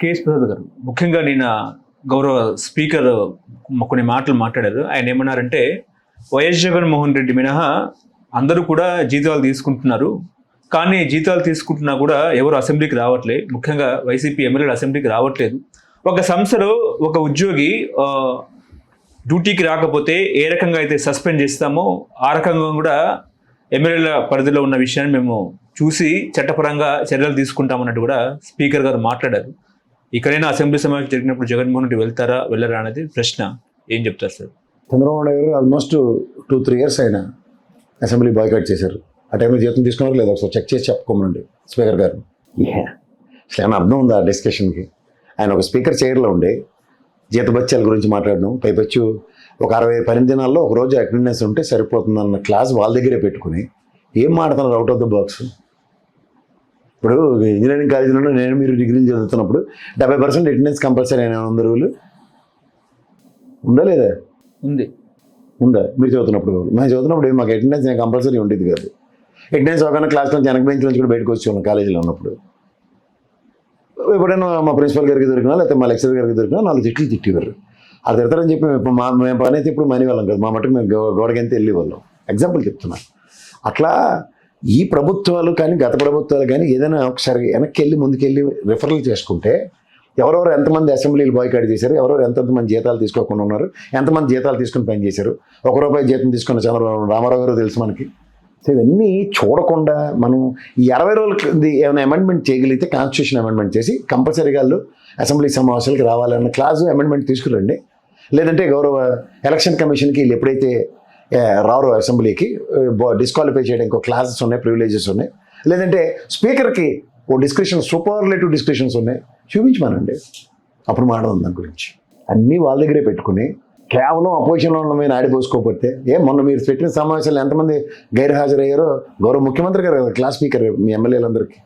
KS Prasad గారు ముఖ్యంగా నేను గౌరవ స్పీకర్ కొన్ని మాటలు మాట్లాడారు. ఆయన ఏమన్నారంటే వైఎస్ జగన్మోహన్ రెడ్డి మినహా అందరూ కూడా జీతాలు తీసుకుంటున్నారు, కానీ జీతాలు తీసుకుంటున్నా కూడా ఎవరు అసెంబ్లీకి రావట్లేదు. ముఖ్యంగా వైసీపీ ఎమ్మెల్యేలు అసెంబ్లీకి రావట్లేదు. ఒక సంస్థలో ఒక ఉద్యోగి డ్యూటీకి రాకపోతే ఏ రకంగా అయితే సస్పెండ్ చేస్తామో ఆ రకంగా కూడా ఎమ్మెల్యేల పరిధిలో ఉన్న విషయాన్ని మేము చూసి చట్టపరంగా చర్యలు తీసుకుంటామన్నట్టు కూడా స్పీకర్ గారు మాట్లాడారు. ఇక్కడైనా అసెంబ్లీ సమావేశం జరిగినప్పుడు జగన్మోహన్ రెడ్డి వెళ్తారా వెళ్ళరా అనేది ప్రశ్న. ఏం చెప్తారు సార్? చంద్రబాబు నాయుడు గారు ఆల్మోస్ట్ 2-3 years అయినా అసెంబ్లీ బాయ్కాట్ చేశారు. ఆ టైంలో జీతం తీసుకున్నారు లేదా ఒకసారి చెక్ చేసి చెప్పుకోమనండి స్పీకర్ గారు. అసలు ఏమైనా అర్థం ఉందా ఆ డిస్కషన్కి? ఆయన ఒక స్పీకర్ చైర్లో ఉండి జీతభత్యాల గురించి మాట్లాడడం, పైపచ్చు ఒక 60 పని దినాల్లో ఒక రోజు అటెండెన్స్ ఉంటే సరిపోతుందన్న క్లాస్ వాళ్ళ దగ్గరే పెట్టుకుని ఏం మాట్లాడుతున్నారు అవుట్ ఆఫ్ ద బాక్స్. ఇప్పుడు ఇంజనీరింగ్ కాలేజీలో నేను మీరు డిగ్రీలు చదువుతున్నప్పుడు 70% అటెండెన్స్ కంపల్సరీ అయినా 100 రూలు ఉందా లేదా? ఉందా? మీరు చదువుతున్నప్పుడు మేము చదువుతున్నప్పుడు మాకు అటెండెన్స్ కంపల్సరీ ఉండేది కాదు. అటెండెన్స్ ఒక క్లాస్లో వెనక బెంచ్ నుంచి కూడా బయటకు వచ్చి కాలేజీలో ఉన్నప్పుడు ఎప్పుడైనా మా ప్రిన్సిపల్ గారికి దొరికినా లేకపోతే మా లెక్చరర్ గారికి దొరికినా 4 తిట్లు తిట్టేవారు. అది తిడతారని చెప్పి మేము పని అయితే ఇప్పుడు మనీ వాళ్ళం కదా, మా మటుకు మేము గోడకంతే వెళ్ళి వాళ్ళం. ఎగ్జాంపుల్ చెప్తున్నాను. అట్లా ఈ ప్రభుత్వాలు కానీ గత ప్రభుత్వాలు కానీ ఏదైనా ఒకసారి వెనక్కి వెళ్ళి ముందుకెళ్ళి రిఫరల్ చేసుకుంటే ఎవరెవరు ఎంతమంది అసెంబ్లీలు బాయ్కాట్ చేశారు, ఎవరెవరు ఎంతమంది జీతాలు తీసుకోకుండా ఉన్నారు, ఎంతమంది జీతాలు తీసుకుని పని చేశారు, ₹1 జీతం తీసుకున్న చంద్రబాబు రామారావు గారు తెలుసు మనకి. సో ఇవన్నీ చూడకుండా మనం ఈ 60 రోజులకి ఏమైనా అమెండ్మెంట్ చేయగలిగితే కాన్స్టిట్యూషన్ అమెండ్మెంట్ చేసి కంపల్సరీగా వాళ్ళు అసెంబ్లీ సమావేశాలకు రావాలన్న క్లాసు అమెండ్మెంట్ తీసుకురండి. లేదంటే గౌరవ ఎలక్షన్ కమిషన్కి వీళ్ళు ఎప్పుడైతే రారు అసెంబ్లీకి డిస్క్వాలిఫై చేయడానికి ఇంకో క్లాసెస్ ఉన్నాయి, ప్రివిలేజెస్ ఉన్నాయి. లేదంటే స్పీకర్కి ఓ డిస్క్రిప్షన్ సూపర్లేటివ్ డిస్క్రిప్షన్స్ ఉన్నాయి, చూపించమనండి. అప్పుడు మాట్లాడదాం దాని గురించి. అన్నీ వాళ్ళ దగ్గరే పెట్టుకుని కేవలం అపోజిషన్లో ఉన్న మీద ఆడిపోసుకోకపోతే మొన్న మీరు పెట్టిన సమావేశాలు ఎంతమంది గైర్హాజరయ్యారో గౌరవ ముఖ్యమంత్రి గారు క్లాస్ స్పీకర్ మీ ఎమ్మెల్యేలందరికీ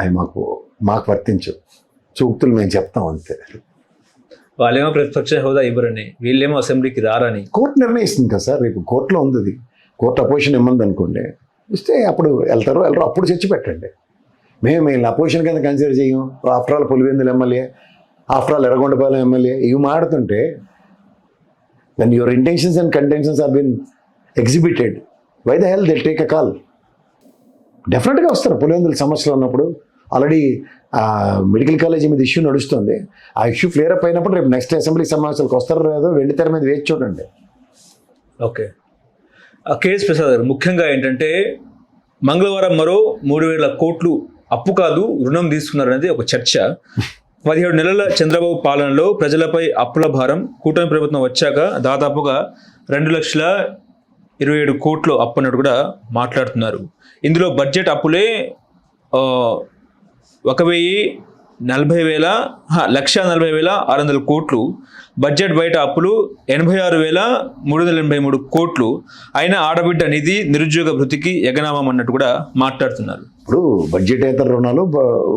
అవి మాకు వర్తించు సూక్తులు మేము చెప్తాం అంతే. వాళ్ళేమో ప్రతిపక్ష హోదా ఇవ్వరని, వీళ్ళేమో అసెంబ్లీకి రారని కోర్టు నిర్ణయిస్తుంది కదా సార్. రేపు కోర్టులో ఉంది అది. కోర్టు అపోజిషన్ ఇమ్మంది అనుకోండి, ఇస్తే అప్పుడు వెళ్తారో వెళ్ళరో అప్పుడు చర్చ పెట్టండి. మేము అపోజిషన్ కింద కన్సిడర్ చేయం. After all Pulivendula MLA, after all Yerragondapalem MLA ఇవి మాడుతుంటే when your intentions and contentions have been exhibited, why the hell they'll take a call? డెఫినెట్గా వస్తారు. పులివెందుల సమస్యలు ఉన్నప్పుడు ఆల్రెడీ మెడికల్ కాలేజీ మీద ఇష్యూ నడుస్తుంది. ఆ ఇష్యూ క్లియర్ అప్ అయినప్పుడు రేపు నెక్స్ట్ అసెంబ్లీ సమావేశాలకు వస్తారో లేదో వెండి తెర మీద వేచి చూడండి. ఓకే. కేఎస్ ప్రసాద్ గారు ముఖ్యంగా ఏంటంటే మంగళవారం మరో 3,000 కోట్లు అప్పు కాదు రుణం తీసుకున్నారనేది ఒక చర్చ. 17 నెలల చంద్రబాబు పాలనలో ప్రజలపై అప్పుల భారం, కూటమి ప్రభుత్వం వచ్చాక దాదాపుగా 2,27 కోట్లు అప్పు అన్నట్టు కూడా మాట్లాడుతున్నారు. ఇందులో బడ్జెట్ అప్పులే 1,40,600 కోట్లు, బడ్జెట్ బయట అప్పులు 86,383 కోట్లు. అయినా ఆడబిడ్డ నిధి, నిరుద్యోగ భృతికి ఎగనామం అన్నట్టు కూడా మాట్లాడుతున్నారు. ఇప్పుడు బడ్జెటేతర రుణాలు,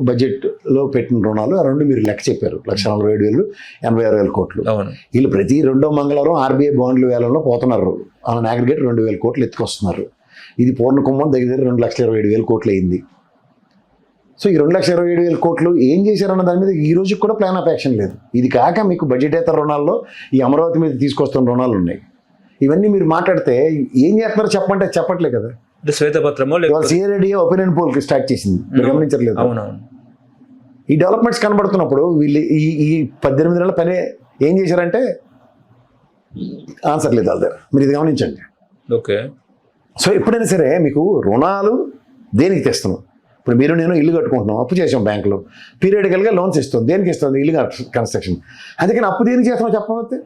బడ్జెట్లో పెట్టిన రుణాలు ఆ రెండు మీరు లెక్క చెప్పారు. 1,47,000, 86,000 కోట్లు. వీళ్ళు ప్రతి రెండో మంగళవారం ఆర్బీఐ బాండ్లు వేలంలో పోతున్నారు. ఆన్ అగ్రిగేట్ 2,000 కోట్లు ఎత్తుకొస్తున్నారు. ఇది పూర్ణ కుంభం దగ్గర 2,27,000 కోట్లు అయింది. సో ఈ 2,27,000 కోట్లు ఏం చేశారన్న దాని మీద ఈ రోజుకి కూడా ప్లాన్ ఆఫ్ యాక్షన్ లేదు. ఇది కాక మీకు బడ్జెటేతర రుణాల్లో ఈ అమరావతి మీద తీసుకొస్తున్న రుణాలు ఉన్నాయి. ఇవన్నీ మీరు మాట్లాడితే ఏం చేస్తున్నారో చెప్పంటే చెప్పట్లే కదా. శ్వేతపత్రమో సిఆర్ఐడి ఒపీనియన్ పోల్ స్టార్ట్ చేసింది, గమనించట్లేదు. అవునవును. ఈ డెవలప్మెంట్స్ కనబడుతున్నప్పుడు వీళ్ళు ఈ 18 నెలల పని ఏం చేశారంటే ఆన్సర్ లేదు వాళ్ళ దగ్గర. మీరు ఇది గమనించండి. ఓకే. సో ఎప్పుడైనా సరే మీకు రుణాలు దేనికి తెస్తున్నాం? ఇప్పుడు మీరు నేను ఇల్లు కట్టుకుంటున్నాం, అప్పు చేసాం బ్యాంకులో, పీరియడికల్గా లోన్స్ ఇస్తుంది. దేనికి ఇస్తుంది? ఇల్లు కన్స్ట్రక్షన్. అందుకని అప్పు దేనికి చేస్తున్నాం చెప్పకపోతే?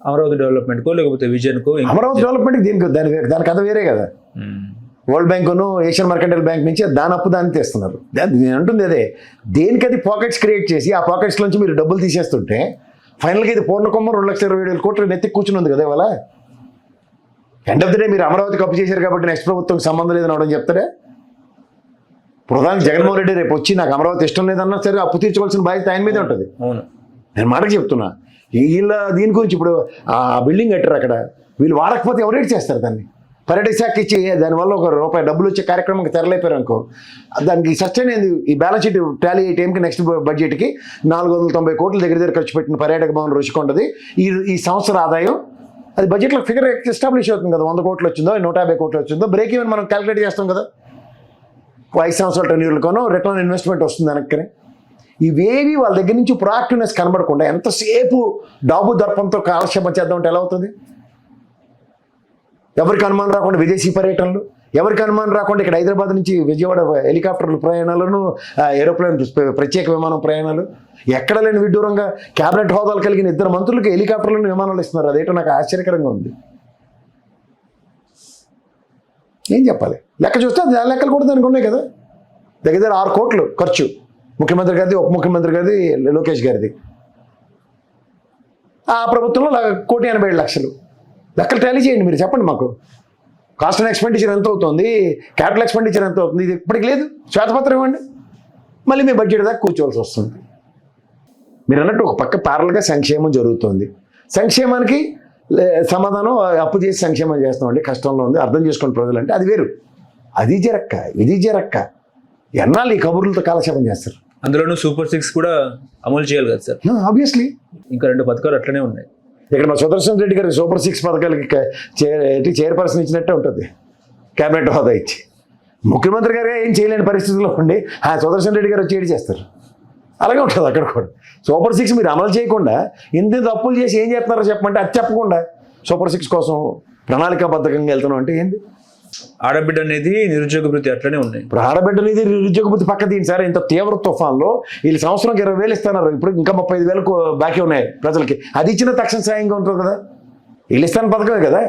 అమరావతి డెవలప్మెంట్కో లేకపోతే విజన్కో. అమరావతి డెవలప్మెంట్కి దీనికి దాని కథ వేరే కదా. వరల్డ్ బ్యాంకును ఏషియన్ మర్కంటైల్ బ్యాంక్ నుంచి దాని అప్పు దాన్ని తెస్తున్నారు. నేను అంటుంది అదే, దేనికి అది పాకెట్స్ క్రియేట్ చేసి ఆ పాకెట్స్ నుంచి మీరు డబ్బులు తీసేస్తుంటే ఫైనల్గా ఇది పూర్ణకొమ్మ 2,27,000 కోట్లు నెత్తి కూర్చుని ఉంది కదా ఇవాళ. ఎండ్ ఆఫ్ ది డే మీరు అమరావతికి అప్పు చేశారు కాబట్టి నెక్స్ట్ ప్రభుత్వంకి సంబంధం లేదని అవడం చెప్తారే. ప్రధాని జగన్మోహన్ రెడ్డి రేపు వచ్చి నాకు అమరావతి ఇష్టం లేదన్నా సరే అప్పు తీర్చుకోవాల్సిన బాధ్యత ఆయన మీదే ఉంటుంది. నేను మాటకు చెప్తున్నా. వీళ్ళ దీని గురించి ఇప్పుడు ఆ బిల్డింగ్ కట్టారు అక్కడ, వీళ్ళు వాడకపోతే ఎవరేట్ చేస్తారు దాన్ని? పర్యాటక శాఖ ఇచ్చి దానివల్ల ₹1 డబ్బులు వచ్చే కార్యక్రమంకి తెరలేపారు అనుకో, దానికి సస్టైన్ అయింది. ఈ బ్యాలెన్స్ షీట్ టాలీ అయ్యే టైంకి నెక్స్ట్ బడ్జెట్కి 490 కోట్లు దగ్గర ఖర్చు పెట్టిన పర్యాటక భవన్ రుచికొండది. ఈ సంవత్సర ఆదాయం అది బడ్జెట్లో ఫిగర్ ఎస్టాబ్లిష్ అవుతుంది కదా. 100 కోట్లు వచ్చిందో 150 కోట్లు వచ్చిందో బ్రేక్ ఈవెన్ మనం క్యాలిక్యులేట్ చేస్తాం కదా. 5 సంవత్సరాల టెన్యూర్లకోనో రిటర్న్ ఇన్వెస్ట్మెంట్ వస్తుంది వెనక్కనే. ఇవేవి వాళ్ళ దగ్గర నుంచి ప్రొయాక్టివ్నెస్ కనబడకుండా ఎంతసేపు డాబు దర్పంతో కాలక్షేపం చేద్దాం అంటే ఎలా అవుతుంది? ఎవరికి అనుమానం రాకుండా విదేశీ పర్యటనలు, ఎవరికి అనుమానం రాకుండా ఇక్కడ హైదరాబాద్ నుంచి విజయవాడ హెలికాప్టర్ల ప్రయాణాలను, ఏరోప్లేన్ ప్రత్యేక విమానం ప్రయాణాలు, ఎక్కడ లేని విడ్డూరంగా క్యాబినెట్ హోదాలు కలిగిన 2 మంత్రులకి హెలికాప్టర్లను విమానాలు ఇస్తున్నారు. అదేంటో నాకు ఆశ్చర్యకరంగా ఉంది. ఏం చెప్పాలి? లెక్క చూస్తే ఆ లెక్కలు కూడా దానికి ఉన్నాయి కదా. దగ్గర 6 కోట్లు ఖర్చు ముఖ్యమంత్రి గారిది, ఉప ముఖ్యమంత్రి గారిది, లోకేష్ గారిది. ఆ ప్రభుత్వంలో 1,87,00,000. లెక్కలు టాలీ చేయండి మీరు, చెప్పండి మాకు. కాస్ట్ అండ్ ఎక్స్పెండిచర్ ఎంత అవుతుంది, క్యాపిటల్ ఎక్స్పెండిచర్ ఎంత అవుతుంది, ఇది ఇప్పటికి లేదు. శ్వేతపత్రం ఇవ్వండి. మళ్ళీ మీ బడ్జెట్ దాకా కూర్చోవలసి వస్తుంది. మీరు అన్నట్టు ఒక పక్క ప్యారల్గా సంక్షేమం జరుగుతుంది. సంక్షేమానికి సమాధానం అప్పు చేసి సంక్షేమం చేస్తామండి, కష్టంలో ఉంది, అర్థం చేసుకోండి ప్రజలు అంటే అది వేరు. అది జరక్క, ఇది జరక్క, ఎన్నాళ్ళు ఈ కబుర్లతో కాలక్షేపం చేస్తారు. అందులోనూ సూపర్ 6 కూడా అమలు చేయాలి కదా సార్. ఆబ్వియస్లీ ఇంకా 2 పథకాలు అట్లనే ఉన్నాయి. ఇక్కడ మా సుదర్శన్ రెడ్డి గారికి సూపర్ 6 పథకాలకి చైర్పర్సన్ ఇచ్చినట్టే ఉంటుంది, క్యాబినెట్ హోదా ఇచ్చి. ముఖ్యమంత్రి గారు ఏం చేయలేని పరిస్థితుల్లో ఉండి సుదర్శన్ రెడ్డి గారు వచ్చి ఏడు చేస్తారు. అలాగే ఉంటుంది అక్కడ కూడా. సూపర్ 6 మీరు అమలు చేయకుండా ఇంత తప్పులు చేసి ఏం చేస్తున్నారో చెప్పమంటే అది చెప్పకుండా సూపర్ 6 కోసం ప్రణాళికాబద్ధంగా వెళ్తున్నాం అంటే ఏంది? ఆడబిడ్డ అనేది నిరుద్యోగ వృత్తి అట్లనే ఉన్నాయి. ఇప్పుడు ఆడబిడ్డ అనేది నిరుద్యోగ వృత్తి పక్క దీని సార్. ఇంత తీవ్ర తుఫాన్లో వీళ్ళు సంవత్సరానికి 20,000 ఇస్తున్నారు. ఇప్పుడు ఇంకా 35,000 బాకీ ఉన్నాయి ప్రజలకి. అది ఇచ్చిన తక్షణ సాయంగా ఉంటుంది కదా. వీళ్ళు ఇస్తాను పథకమే కదా.